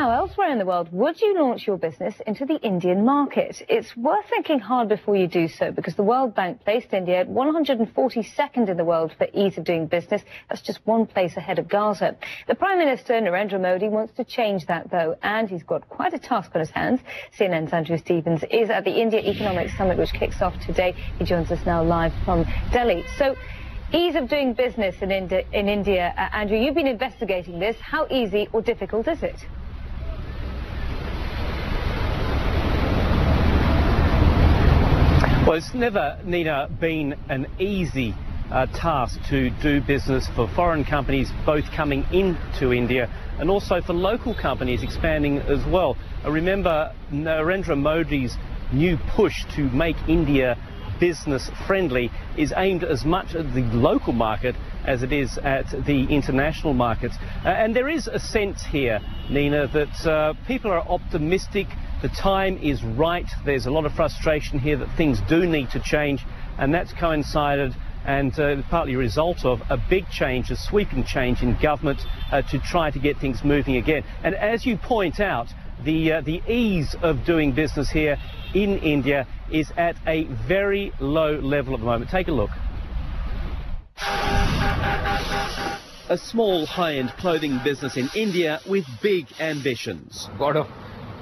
Now, elsewhere in the world, would you launch your business into the Indian market? It's worth thinking hard before you do so, because the World Bank placed India at 142nd in the world for ease of doing business. That's just one place ahead of Gaza. The Prime Minister, Narendra Modi, wants to change that, though, and he's got quite a task on his hands. CNN's Andrew Stevens is at the India Economic Summit, which kicks off today. He joins us now live from Delhi. So, ease of doing business in India, Andrew, you've been investigating this. How easy or difficult is it? Well, it's never, Nina, been an easy task to do business for foreign companies both coming into India and also for local companies expanding as well. Remember, Narendra Modi's new push to make India business friendly is aimed as much at the local market as it is at the international markets. And there is a sense here, Nina, that people are optimistic. The time is right. There's a lot of frustration here that things do need to change, and that's coincided and partly a result of a big change, a sweeping change in government to try to get things moving again. And as you point out, the ease of doing business here in India is at a very low level at the moment. Take a look. A small high-end clothing business in India with big ambitions. God of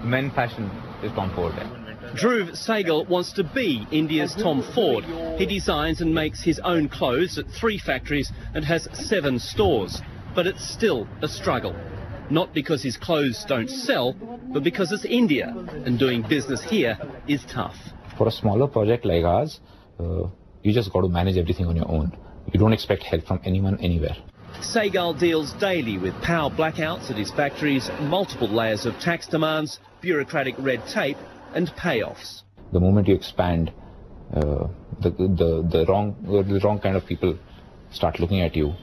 men fashion is Tom Ford. Dhruv Sehgal wants to be India's Tom Ford. He designs and makes his own clothes at 3 factories and has 7 stores. But it's still a struggle. Not because his clothes don't sell, but because it's India, and doing business here is tough. For a smaller project like ours, you just got to manage everything on your own. You don't expect help from anyone, anywhere. Sehgal deals daily with power blackouts at his factories, multiple layers of tax demands, bureaucratic red tape and payoffs. The moment you expand, the wrong kind of people start looking at you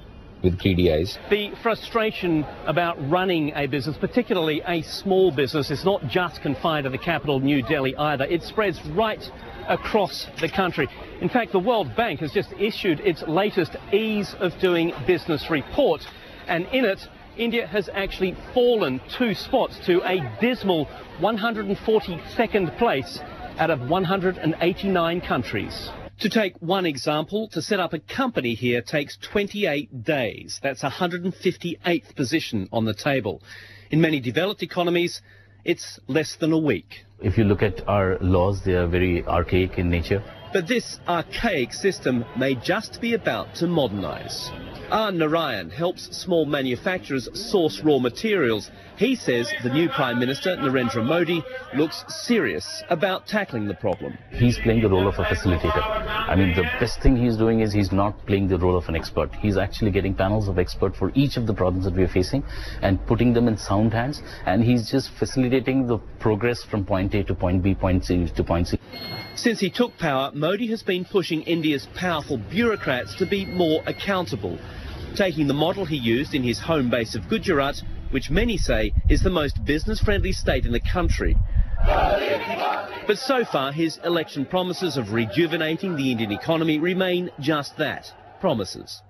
with greedy eyes. The frustration about running a business, particularly a small business, is not just confined to the capital, New Delhi, either. It spreads right across the country. In fact, the World Bank has just issued its latest Ease of Doing Business report, and in it, India has actually fallen 2 spots to a dismal 142nd place out of 189 countries. To take one example, to set up a company here takes 28 days. That's 158th position on the table. In many developed economies, it's less than a week. If you look at our laws, they are very archaic in nature. But this archaic system may just be about to modernise. Narayan helps small manufacturers source raw materials. He says the new Prime Minister, Narendra Modi, looks serious about tackling the problem. He's playing the role of a facilitator. I mean, the best thing he's doing is he's not playing the role of an expert. He's actually getting panels of experts for each of the problems that we are facing and putting them in sound hands. And he's just facilitating the progress from point A to point B, point C to point C. Since he took power, Modi has been pushing India's powerful bureaucrats to be more accountable, taking the model he used in his home base of Gujarat, which many say is the most business-friendly state in the country. But so far, his election promises of rejuvenating the Indian economy remain just that, promises.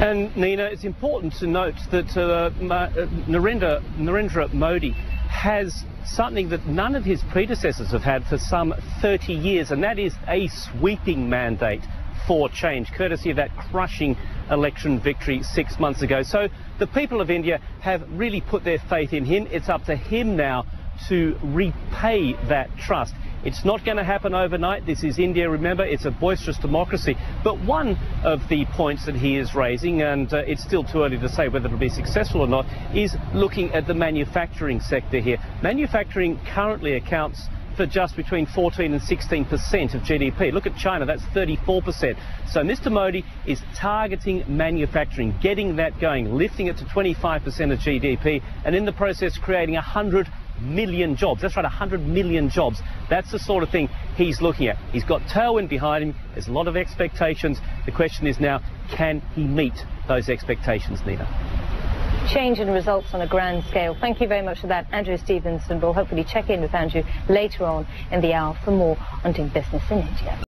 And Nina, it's important to note that Narendra Modi has something that none of his predecessors have had for some 30 years, and that is a sweeping mandate for change, courtesy of that crushing election victory 6 months ago. So the people of India have really put their faith in him. It's up to him now to repay that trust. It's not going to happen overnight. This is India, remember, it's a boisterous democracy. But one of the points that he is raising, and it's still too early to say whether it'll be successful or not, is looking at the manufacturing sector here. Manufacturing currently accounts for just between 14 and 16% of GDP. Look at China, that's 34%. So Mr. Modi is targeting manufacturing, getting that going, lifting it to 25% of GDP, and in the process creating 100 million jobs. That's right, 100 million jobs. That's the sort of thing he's looking at. He's got tailwind behind him. There's a lot of expectations. The question is now, can he meet those expectations, Nina? Change in results on a grand scale. Thank you very much for that, Andrew Stevens, and we'll hopefully check in with Andrew later on in the hour for more on doing business in India.